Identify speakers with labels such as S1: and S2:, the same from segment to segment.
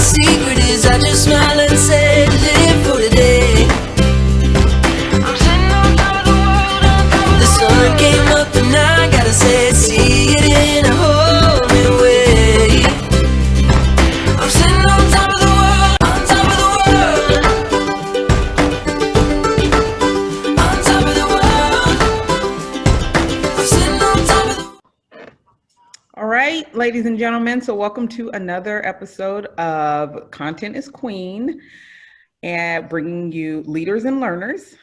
S1: secret is I just smile and say, live for today. I'm sitting on top of the world, the sun came up and I gotta say, see it in a whole new way. I'm sitting on top of the world, on top of the world, on top of the world. I'm sitting on top of the world.
S2: All right, ladies and gentlemen, so welcome to another episode of Content is Queen, and bringing you leaders and learners.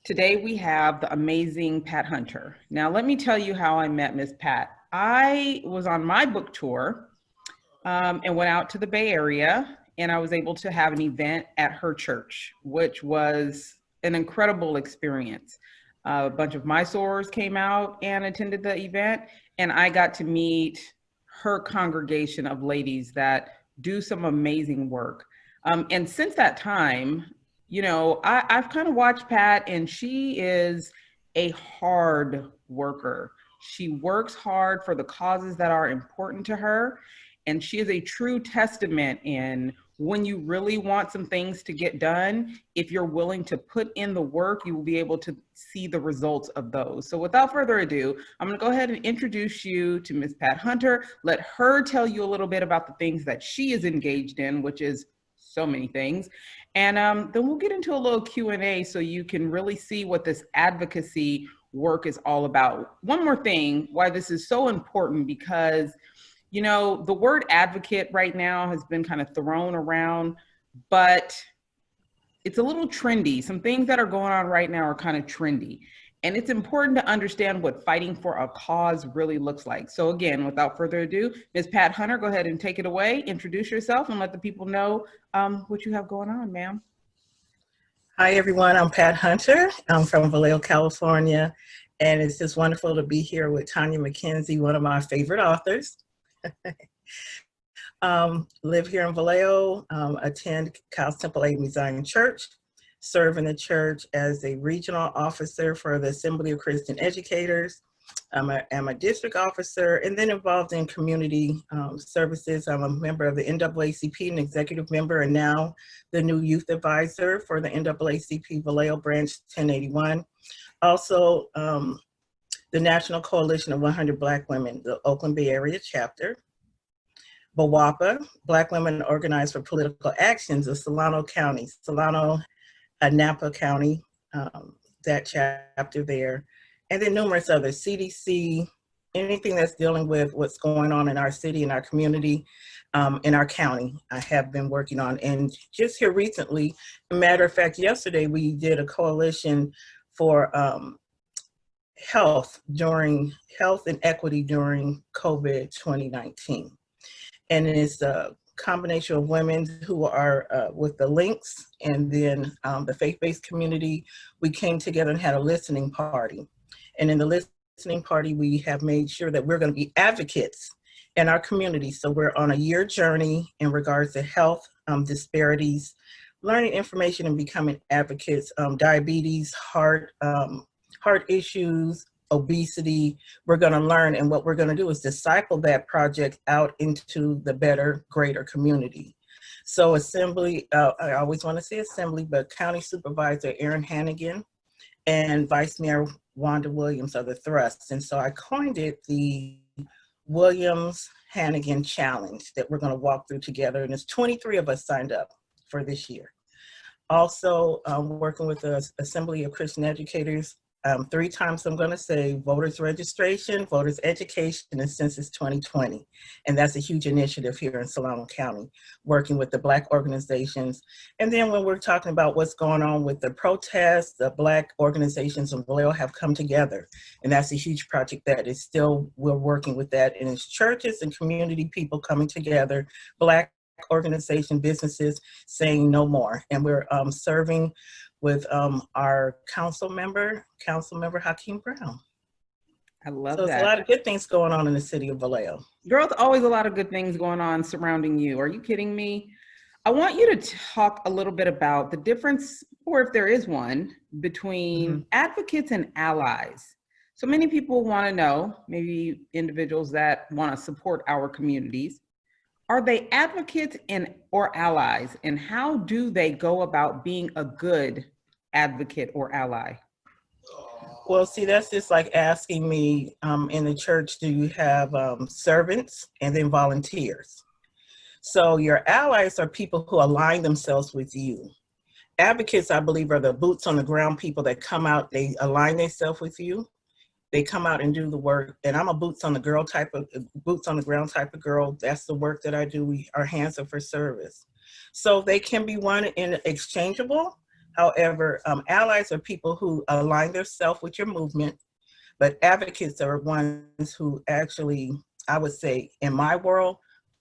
S2: Today we have the amazing Pat Hunter. Now, let me tell you how I met Miss Pat. I was on my book tour and went out to the Bay Area, and I was able to have an event at her church, which was an incredible experience. A bunch of my sorors came out and attended the event, and I got to meet her congregation of ladies that do some amazing work. And since that time, you know, I've kind of watched Pat, and she is a hard worker. She works hard for the causes that are important to her. And she is a true testament in when you really want some things to get done, if you're willing to put in the work, you will be able to see the results of those. So without further ado, I'm going to go ahead and introduce you to Ms. Pat Hunter. Let her tell you a little bit about the things that she is engaged in, which is so many things. And then we'll get into a little Q&A so you can really see what this advocacy work is all about. One more thing, why this is so important, because you know, the word advocate right now has been kind of thrown around, but it's a little trendy. Some things that are going on right now are kind of trendy. And it's important to understand what fighting for a cause really looks like. So again, without further ado, Ms. Pat Hunter, go ahead and take it away. Introduce yourself and let the people know what you have going on, ma'am.
S3: Hi, everyone. I'm Pat Hunter. I'm from Vallejo, California. And it's just wonderful to be here with Tonya McKenzie, one of my favorite authors. Live here in Vallejo, attend Cal Temple Aid Zion Church, serve in the church as a regional officer for the Assembly of Christian Educators. I'm a district officer and then involved in community services. I'm a member of the NAACP, an executive member, and now the new youth advisor for the NAACP Vallejo Branch 1081. Also, the National Coalition of 100 Black Women, the Oakland Bay Area chapter. BAWAPA, Black Women Organized for Political Actions of Solano County, Solano, Napa County, that chapter there. And then numerous others, CDC, anything that's dealing with what's going on in our city, in our community, in our county, I have been working on. And just here recently, a matter of fact, yesterday we did a coalition for health and equity during COVID 2019. And it's a combination of women who are with the links and then the faith-based community. We came together and had a listening party. And in the listening party, we have made sure that we're going to be advocates in our community. So we're on a year journey in regards to health disparities, learning information and becoming advocates, diabetes, heart issues, obesity. We're going to learn, and what we're going to do is disciple that project out into the better, greater community. So Assembly, I always want to say Assembly, but County Supervisor Aaron Hannigan and Vice Mayor Wanda Williams are the thrusts. And so I coined it the Williams-Hannigan Challenge that we're going to walk through together. And there's 23 of us signed up for this year. Also, working with the Assembly of Christian Educators, 3 times I'm going to say voters registration, voters education, and Census 2020. And that's a huge initiative here in Solano County, working with the Black organizations. And then when we're talking about what's going on with the protests, the Black organizations in Vallejo have come together. And that's a huge project that is still, we're working with that. And it's churches and community people coming together, Black organization, businesses saying no more. And we're serving with our council member Hakeem Brown.
S2: I love
S3: that. So there's a lot of good things going on in the city of Vallejo.
S2: Girl, there's always a lot of good things going on surrounding you. Are you kidding me? I want you to talk a little bit about the difference, or if there is one, between advocates and allies. So many people want to know, maybe individuals that want to support our communities, Are they advocates and or allies? And how do they go about being a good advocate or ally?
S3: Well, see, that's just like asking me in the church, do you have servants and then volunteers? So your allies are people who align themselves with you. Advocates, I believe, are the boots on the ground people that come out, they align themselves with you. They come out and do the work. And I'm a boots on the ground type of girl. That's the work that I do. Our hands are for service. So they can be one in exchangeable. However, allies are people who align themselves with your movement, but advocates are ones who actually, I would say, in my world,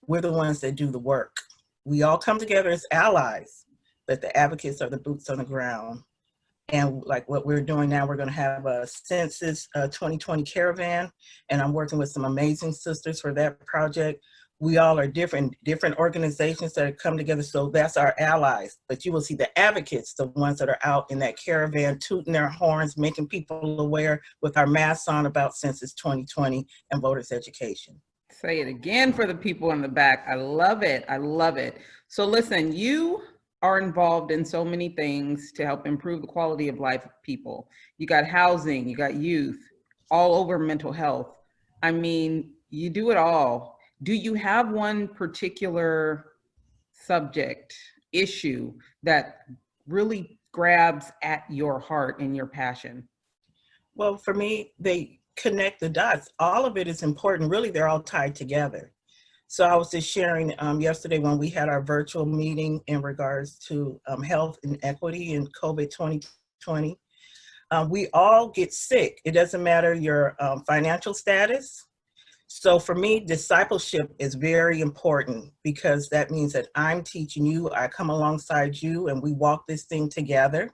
S3: we're the ones that do the work. We all come together as allies, but the advocates are the boots on the ground. And like what we're doing now, we're going to have a census 2020 caravan, and I'm working with some amazing sisters for that project. We all are different organizations that have come together, so that's our allies. But you will see the advocates, the ones that are out in that caravan, tooting their horns, making people aware with our masks on about Census 2020 and voters education.
S2: Say it again for the people in the back. I love it. I love it. So listen, you are involved in so many things to help improve the quality of life of people. You got housing, you got youth, all over mental health. I mean, you do it all. Do you have one particular subject, issue that really grabs at your heart and your passion?
S3: Well, for me, they connect the dots. All of it is important. Really, they're all tied together. So I was just sharing yesterday when we had our virtual meeting in regards to health and equity in COVID 2020. We all get sick. It doesn't matter your financial status. So for me, discipleship is very important because that means that I'm teaching you, I come alongside you, and we walk this thing together.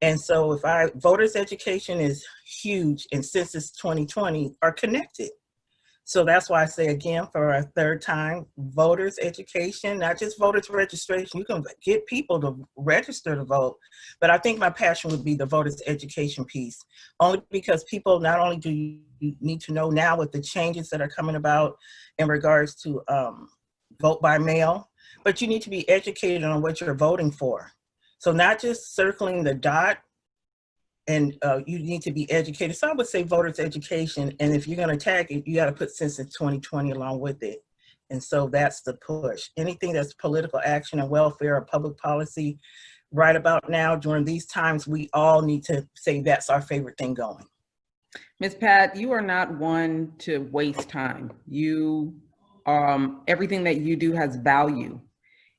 S3: And so voters education is huge, and Census 2020 are connected. So that's why I say again for a third time, voters education, not just voters registration. You can get people to register to vote, but I think my passion would be the voters education piece, only because people not only do you need to know now with the changes that are coming about in regards to vote by mail, but you need to be educated on what you're voting for. So not just circling the dot, and you need to be educated. So I would say voters education, and if you're going to tag it, you got to put Census 2020 along with it. And so that's the push. Anything that's political action and welfare or public policy right about now during these times, we all need to say that's our favorite thing going.
S2: Ms. Pat, you are not one to waste time. You, everything that you do has value.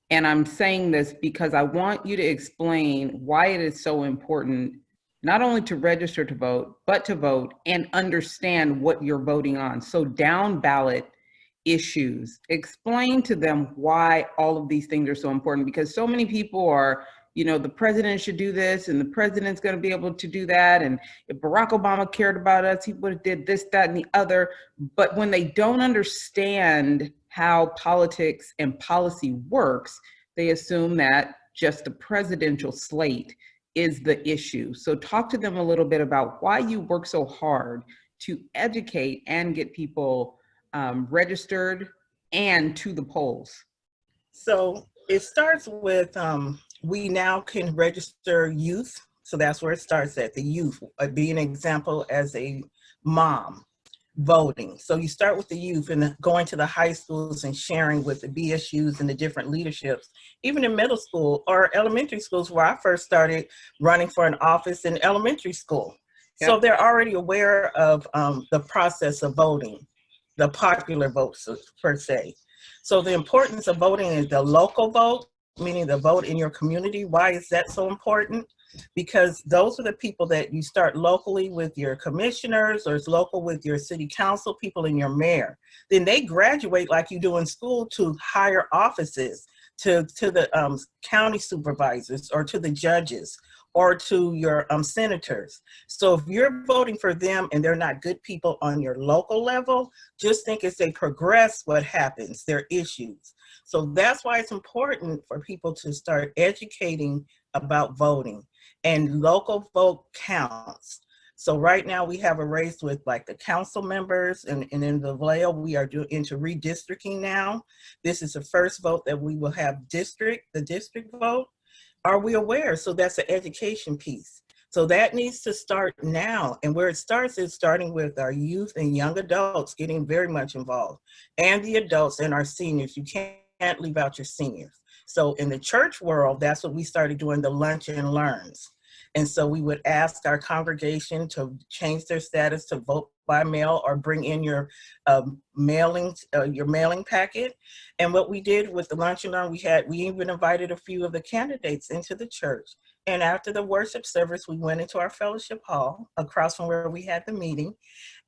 S2: And I'm saying this because I want you to explain why it is so important not only to register to vote, but to vote and understand what you're voting on. So down ballot issues, explain to them why all of these things are so important, because so many people are, you know, the president should do this and the president's going to be able to do that. And if Barack Obama cared about us, he would have did this, that, and the other. But when they don't understand how politics and policy works, they assume that just the presidential slate is the issue. So talk to them a little bit about why you work so hard to educate and get people registered and to the polls.
S3: So it starts with, we now can register youth. So that's where it starts at, the youth. Be an example as a mom voting. So you start with the youth and going to the high schools and sharing with the BSUs and the different leaderships, even in middle school or elementary schools, where I first started running for an office in elementary school. Yep. So they're already aware of the process of voting, the popular votes per se. So the importance of voting is the local vote, meaning the vote in your community. Why is that so important? Because those are the people that you start locally with your commissioners, or it's local with your city council people and your mayor. Then they graduate like you do in school to higher offices, to the county supervisors or to the judges or to your senators. So if you're voting for them and they're not good people on your local level, just think as they progress, what happens, their issues. So that's why it's important for people to start educating about voting. And local vote counts. So right now we have a race with like the council members, and in the Vallejo, we are into redistricting now. This is the first vote that we will have the district vote. Are we aware? So that's an education piece. So that needs to start now. And where it starts is starting with our youth and young adults getting very much involved, and the adults and our seniors. You can't leave out your seniors. So in the church world, that's what we started doing, the lunch and learns. And so we would ask our congregation to change their status to vote by mail or bring in your mailing packet. And what we did with the lunch and learn, we even invited a few of the candidates into the church. And after the worship service, we went into our fellowship hall across from where we had the meeting,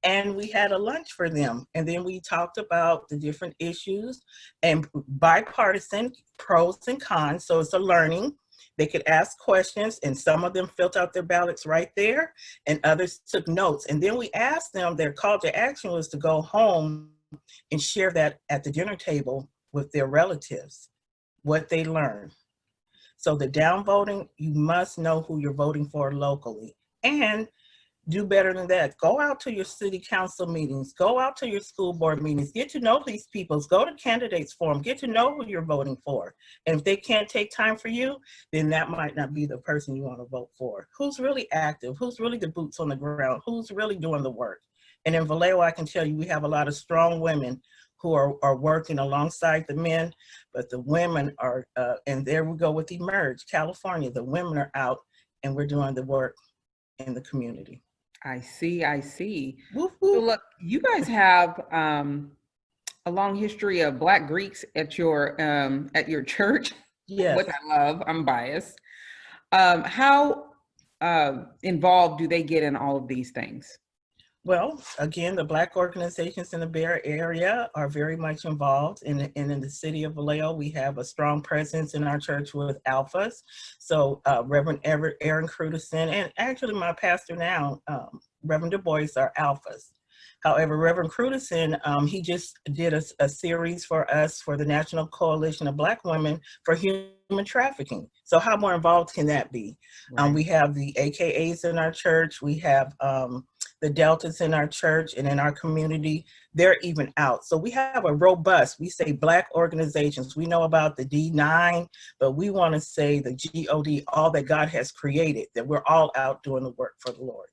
S3: and we had a lunch for them. And then we talked about the different issues and bipartisan pros and cons. So it's a learning. They could ask questions, and some of them filled out their ballots right there, and others took notes. And then we asked them, their call to action was to go home and share that at the dinner table with their relatives, what they learned. So the downvoting, you must know who you're voting for locally. And do better than that. Go out to your city council meetings, go out to your school board meetings, get to know these people, go to candidates forum, get to know who you're voting for. And if they can't take time for you, then that might not be the person you want to vote for. Who's really active? Who's really the boots on the ground? Who's really doing the work? And in Vallejo, I can tell you, we have a lot of strong women who are working alongside the men, but the women are, and there we go with Emerge, California, the women are out and we're doing the work in the community.
S2: I see.
S3: Woof,
S2: So
S3: woof.
S2: look, you guys have a long history of Black Greeks at your church,
S3: Yes.
S2: which I love. I'm biased. How involved do they get in all of these things?
S3: Well, again, the Black organizations in the Bay Area are very much involved. And in the city of Vallejo, we have a strong presence in our church with Alphas. So Reverend Aaron Crudison, and actually my pastor now, Reverend Du Bois, are Alphas. However, Reverend Crudison, he just did a series for us for the National Coalition of Black Women for Human Trafficking. So how more involved can that be?
S2: Right.
S3: We have the AKAs in our church. We have the Deltas in our church and in our community. They're even out. So we have a robust, we say Black organizations. We know about the D9, but we want to say the GOD, all that God has created, that we're all out doing the work for the Lord.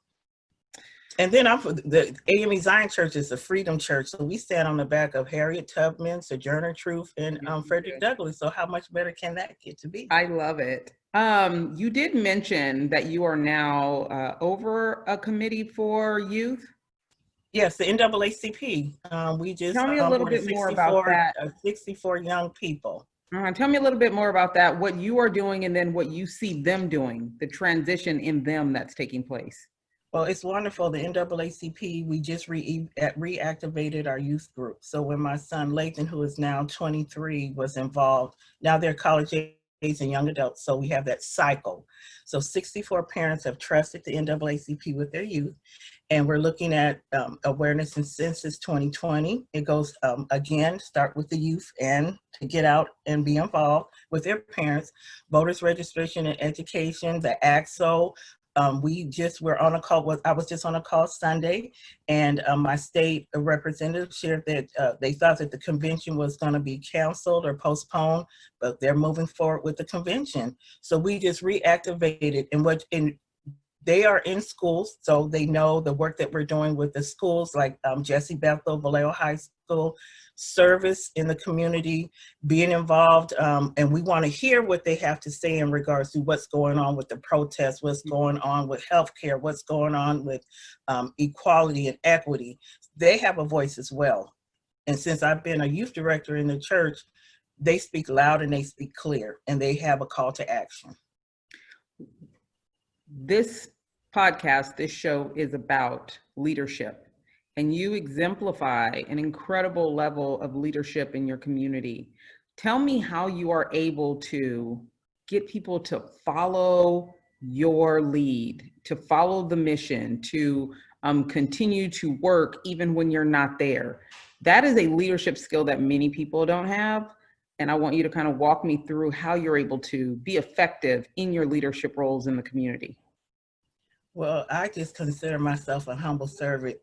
S3: And then the AME Zion Church is a freedom church. So we stand on the back of Harriet Tubman, Sojourner Truth, and Frederick Douglass. So how much better can that get to be?
S2: I love it. You did mention that you are now over a committee for youth.
S3: Yes, the NAACP. We just
S2: Tell me a little bit more about that.
S3: 64 young people.
S2: Tell me a little bit more about that, what you are doing, and then what you see them doing, the transition in them that's taking place.
S3: Well, it's wonderful. The NAACP, we just reactivated our youth group. So when my son Lathan, who is now 23, was involved, now they're college age and young adults. So we have that cycle. So 64 parents have trusted the NAACP with their youth. And we're looking at awareness and census 2020. It goes, again, start with the youth and to get out and be involved with their parents, voters registration and education, the AXO. We're on a call. I was just on a call Sunday, and my state representative shared that they thought that the convention was going to be canceled or postponed, but they're moving forward with the convention. So we just reactivated, and they are in schools, so they know the work that we're doing with the schools, like Jesse Bethel, Vallejo High School, service in the community, being involved, and we want to hear what they have to say in regards to what's going on with the protests, what's going on with healthcare, what's going on with equality and equity. They have a voice as well. And since I've been a youth director in the church, they speak loud and they speak clear, and they have a call to action.
S2: This podcast, this show is about leadership, and you exemplify an incredible level of leadership in your community. Tell me how you are able to get people to follow your lead, to follow the mission, to continue to work even when you're not there. That is a leadership skill that many people don't have. And I want you to kind of walk me through how you're able to be effective in your leadership roles in the community.
S3: Well, I just consider myself a humble servant.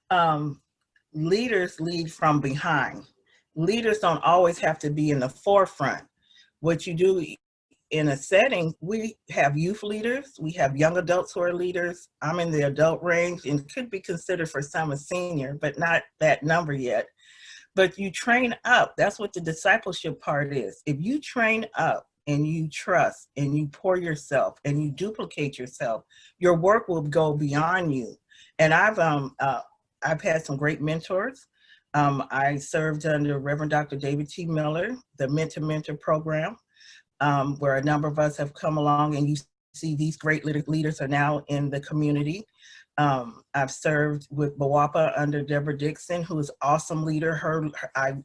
S3: um, Leaders lead from behind. Leaders don't always have to be in the forefront. What you do in a setting, we have youth leaders, we have young adults who are leaders. I'm in the adult range and could be considered for some a senior, but not that number yet. But you train up. That's what the discipleship part is. If you train up and you trust and you pour yourself and you duplicate yourself, your work will go beyond you. And I've had some great mentors. I served under Reverend Dr. David T. Miller, the Mentor program, where a number of us have come along, and you see these great leaders are now in the community. I've served with BWAPA under Deborah Dixon, who is an awesome leader. I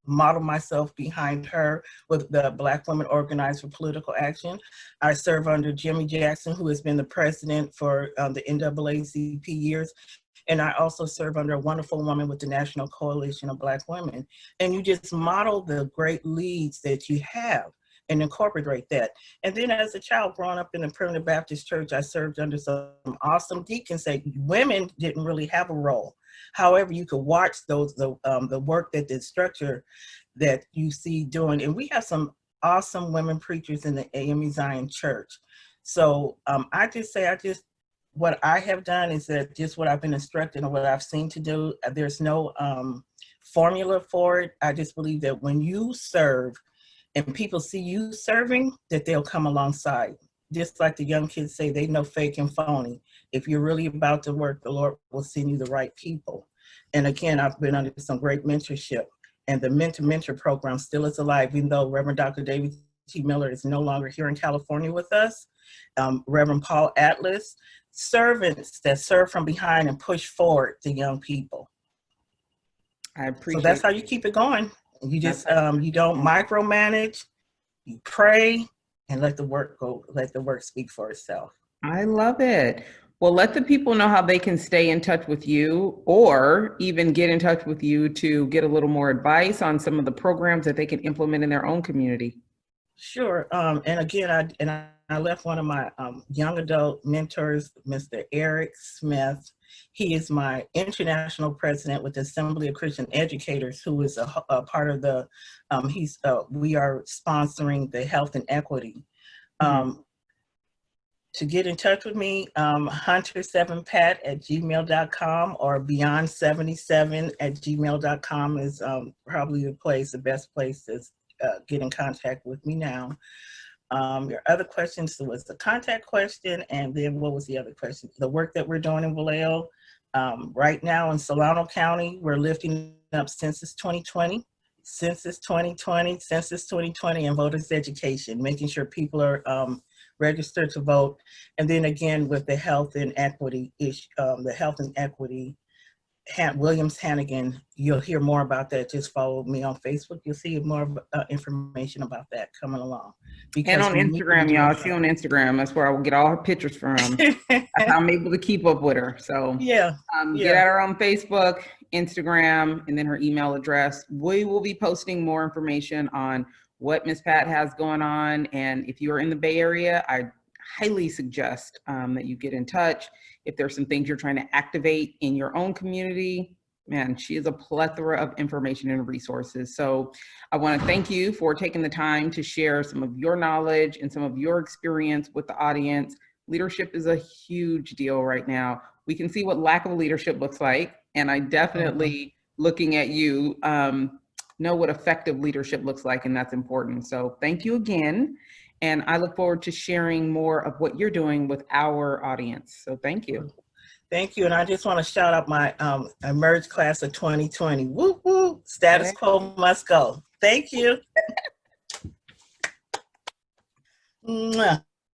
S3: model myself behind her with the Black Women Organized for Political Action. I serve under Jimmy Jackson, who has been the president for the NAACP years. And I also serve under a wonderful woman with the National Coalition of Black Women. And you just model the great leads that you have and incorporate that. And then as a child growing up in the Primitive Baptist Church, I served under some awesome deacons that women didn't really have a role. However, you could watch the work that the structure that you see doing. And we have some awesome women preachers in the AME Zion Church. So what I have done is that just what I've been instructed and what I've seen to do. There's no formula for it. I just believe that when you serve and people see you serving, that they'll come alongside. Just like the young kids say, they know fake and phony. If you're really about to work, the Lord will send you the right people. And again, I've been under some great mentorship, and the Mentor program still is alive, even though Reverend Dr. David T. Miller is no longer here in California with us. Reverend Paul Atlas, servants that serve from behind and push forward the young people.
S2: I appreciate.
S3: So that's how you keep it going. You just you don't micromanage. You pray and let the work go. Let the work speak for itself.
S2: I love it. Well, let the people know how they can stay in touch with you, or even get in touch with you to get a little more advice on some of the programs that they can implement in their own community.
S3: Sure. And again, I left one of my young adult mentors, Mr. Eric Smith. He is my international president with the Assembly of Christian Educators, who is a part of the, we are sponsoring the health and equity. To get in touch with me, hunter7pat@gmail.com or beyond77@gmail.com is probably the best place to get in contact with me now. Your other questions was the contact question, and then what was the other question? The work that we're doing in Vallejo. Right now in Solano County, we're lifting up Census 2020, and voters education, making sure people are registered to vote. And then again, with the health and equity issue, Williams Hannigan, you'll hear more about that. Just follow me on Facebook. You'll see more information about that coming along.
S2: And on Instagram, y'all. She on Instagram. That's where I will get all her pictures from. That's how I'm able to keep up with her. So get at her on Facebook, Instagram, and then her email address. We will be posting more information on what Ms. Pat has going on. And if you're in the Bay Area, I highly suggest that you get in touch. If there's some things you're trying to activate in your own community, man, she is a plethora of information and resources. So I want to thank you for taking the time to share some of your knowledge and some of your experience with the audience. Leadership is a huge deal right now. We can see what lack of leadership looks like. And I definitely, looking at you, know what effective leadership looks like, and that's important. So thank you again. And I look forward to sharing more of what you're doing with our audience. So thank you.
S3: Thank you. And I just want to shout out my Emerge class of 2020. Woo, woo. Status quo must go. Thank you. Mwah.